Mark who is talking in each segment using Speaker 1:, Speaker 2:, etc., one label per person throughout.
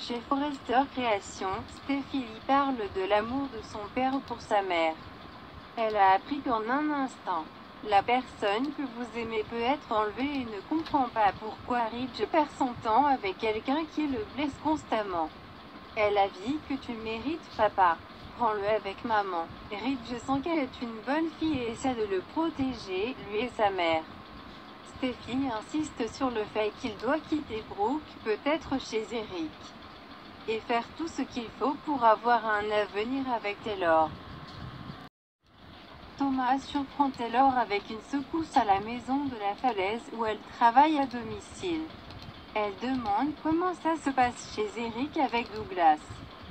Speaker 1: Chez Forrester Création, Steffi parle de l'amour de son père pour sa mère. Elle a appris qu'en un instant, la personne que vous aimez peut être enlevée et ne comprend pas pourquoi Ridge perd son temps avec quelqu'un qui le blesse constamment. Elle a dit que tu mérites papa. Prends-le avec maman. Ridge sent qu'elle est une bonne fille et essaie de le protéger, lui et sa mère. Steffi insiste sur le fait qu'il doit quitter Brooke, peut-être chez Eric, et faire tout ce qu'il faut pour avoir un avenir avec Taylor. Thomas surprend Taylor avec une secousse à la maison de la falaise où elle travaille à domicile. Elle demande comment ça se passe chez Eric avec Douglas.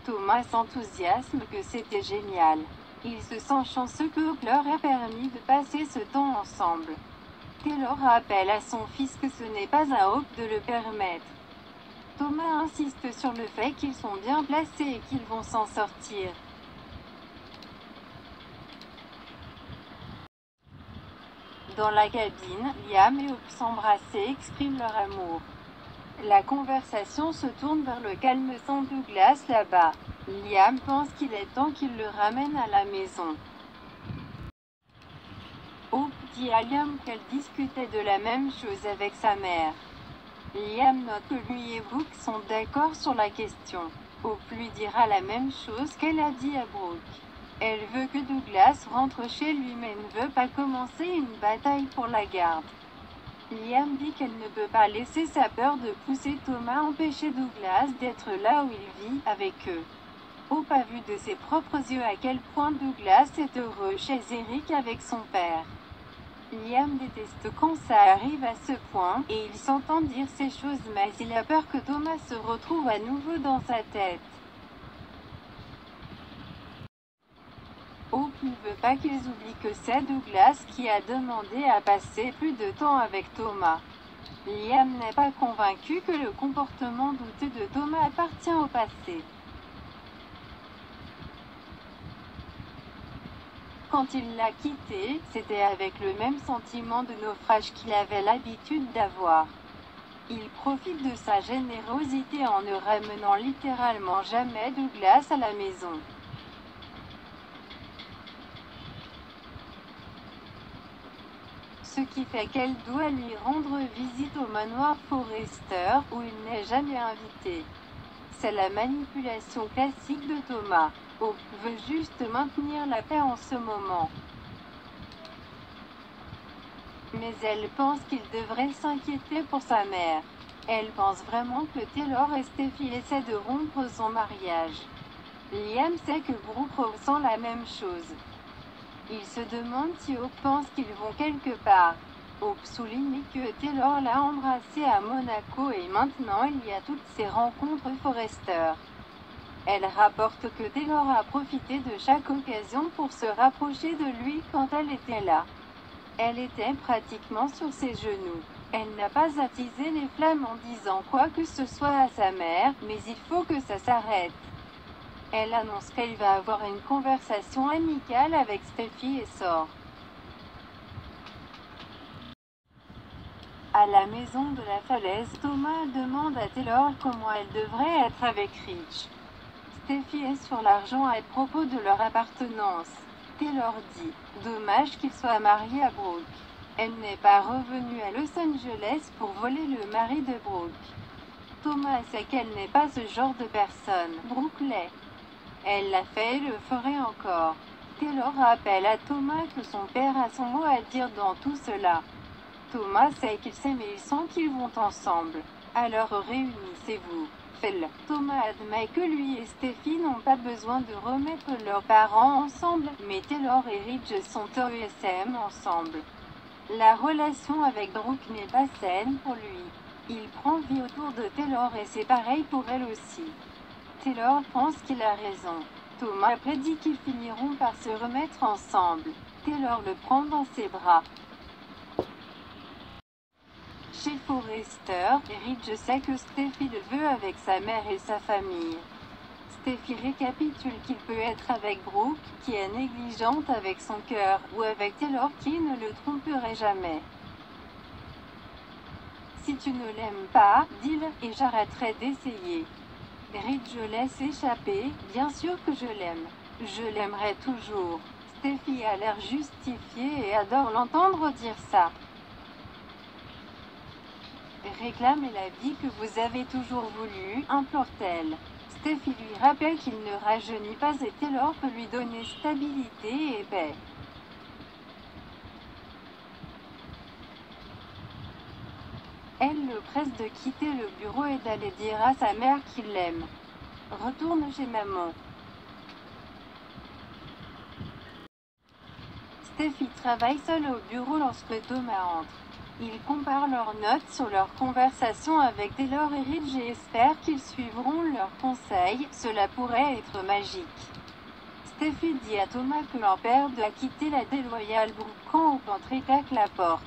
Speaker 1: Thomas s'enthousiasme que c'était génial. Il se sent chanceux que Hope leur ait permis de passer ce temps ensemble. Taylor rappelle à son fils que ce n'est pas à Hope de le permettre. Thomas insiste sur le fait qu'ils sont bien placés et qu'ils vont s'en sortir. Dans la cabine, Liam et Hope s'embrassent et expriment leur amour. La conversation se tourne vers le calme sans Douglas là-bas. Liam pense qu'il est temps qu'il le ramène à la maison. Hope dit à Liam qu'elle discutait de la même chose avec sa mère. Liam note que lui et Brooke sont d'accord sur la question. Hope lui dira la même chose qu'elle a dit à Brooke. Elle veut que Douglas rentre chez lui mais ne veut pas commencer une bataille pour la garde. Liam dit qu'elle ne peut pas laisser sa peur de pousser Thomas empêcher Douglas d'être là où il vit avec eux. Hope a vu de ses propres yeux à quel point Douglas est heureux chez Eric avec son père. Liam déteste quand ça arrive à ce point, et il s'entend dire ces choses mais il a peur que Thomas se retrouve à nouveau dans sa tête. Hope ne veut pas qu'ils oublient que c'est Douglas qui a demandé à passer plus de temps avec Thomas. Liam n'est pas convaincu que le comportement douteux de Thomas appartient au passé. Quand il l'a quitté, c'était avec le même sentiment de naufrage qu'il avait l'habitude d'avoir. Il profite de sa générosité en ne ramenant littéralement jamais Douglas à la maison. Ce qui fait qu'elle doit lui rendre visite au manoir Forrester, où il n'est jamais invité. C'est la manipulation classique de Thomas. Hope veut juste maintenir la paix en ce moment. Mais elle pense qu'il devrait s'inquiéter pour sa mère. Elle pense vraiment que Taylor et Steffi essaient de rompre son mariage. Liam sait que Brooke ressent la même chose. Il se demande si Hope pense qu'ils vont quelque part. Hope souligne que Taylor l'a embrassé à Monaco et maintenant il y a toutes ces rencontres Forrester. Elle rapporte que Taylor a profité de chaque occasion pour se rapprocher de lui quand elle était là. Elle était pratiquement sur ses genoux. Elle n'a pas attisé les flammes en disant quoi que ce soit à sa mère, mais il faut que ça s'arrête. Elle annonce qu'elle va avoir une conversation amicale avec Steffi et sort. À la maison de la falaise, Thomas demande à Taylor comment elle devrait être avec Rich. Steffi est sur l'argent à propos de leur appartenance. Taylor dit « Dommage qu'il soit marié à Brooke. Elle n'est pas revenue à Los Angeles pour voler le mari de Brooke. Thomas sait qu'elle n'est pas ce genre de personne. Brooke l'est. Elle l'a fait et le ferait encore. » Taylor rappelle à Thomas que son père a son mot à dire dans tout cela. Thomas sait qu'ils s'aiment et ils sentent qu'ils vont ensemble. Alors réunissez-vous. Faites-le. Thomas admet que lui et Steffi n'ont pas besoin de remettre leurs parents ensemble, mais Taylor et Ridge sont ESM ensemble. La relation avec Brooke n'est pas saine pour lui. Il prend vie autour de Taylor et c'est pareil pour elle aussi. Taylor pense qu'il a raison. Thomas prédit qu'ils finiront par se remettre ensemble. Taylor le prend dans ses bras. Chez Forrester, Ridge sait que Steffi le veut avec sa mère et sa famille. Steffi récapitule qu'il peut être avec Brooke, qui est négligente avec son cœur, ou avec Taylor qui ne le tromperait jamais. Si tu ne l'aimes pas, dis-le, et j'arrêterai d'essayer. Ridge laisse échapper, bien sûr que je l'aime. Je l'aimerai toujours. Steffi a l'air justifiée et adore l'entendre dire ça. Réclamez la vie que vous avez toujours voulu, implore-t-elle. Steffi lui rappelle qu'il ne rajeunit pas et Taylor peut lui donner stabilité et paix. Elle le presse de quitter le bureau et d'aller dire à sa mère qu'il l'aime. Retourne chez maman. Steffi travaille seule au bureau lorsque Thomas entre. Ils comparent leurs notes sur leur conversation avec Taylor et Ridge et espèrent qu'ils suivront leurs conseils, cela pourrait être magique. Steffi dit à Thomas que leur père doit quitter la déloyale groupe quand au l'entrée claque la porte.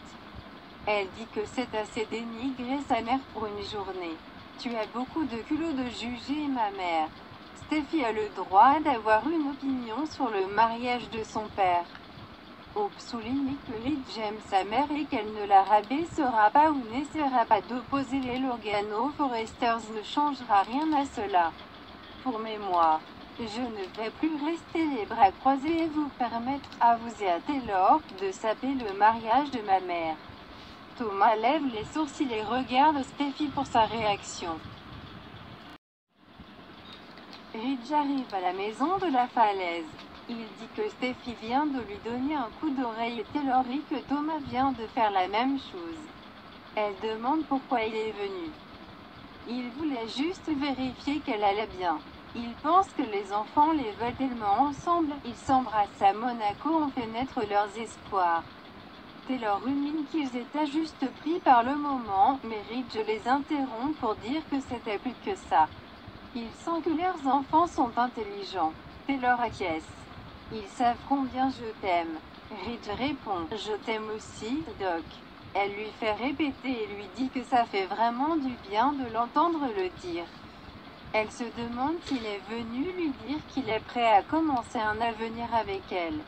Speaker 1: Elle dit que c'est assez dénigrer sa mère pour une journée. Tu as beaucoup de culot de juger ma mère. Steffi a le droit d'avoir une opinion sur le mariage de son père. Hope souligne que Ridge aime sa mère et qu'elle ne la rabaissera pas ou n'essaiera pas d'opposer les Logano Foresters ne changera rien à cela. Pour mémoire, je ne vais plus rester les bras croisés et vous permettre à vous et à Taylor de saper le mariage de ma mère. Thomas lève les sourcils et regarde Steffi pour sa réaction. Ridge arrive à la maison de la falaise. Il dit que Steffi vient de lui donner un coup d'oreille et Taylor dit que Thomas vient de faire la même chose. Elle demande pourquoi il est venu. Il voulait juste vérifier qu'elle allait bien. Il pense que les enfants les veulent tellement ensemble, ils s'embrassent à Monaco ont fait naître leurs espoirs. Taylor rumine qu'ils étaient juste pris par le moment, mais Ridge les interrompt pour dire que c'était plus que ça. Ils sentent que leurs enfants sont intelligents. Taylor acquiesce. Ils savent combien je t'aime. Ridge répond, je t'aime aussi, Doc. Elle lui fait répéter et lui dit que ça fait vraiment du bien de l'entendre le dire. Elle se demande s'il est venu lui dire qu'il est prêt à commencer un avenir avec elle.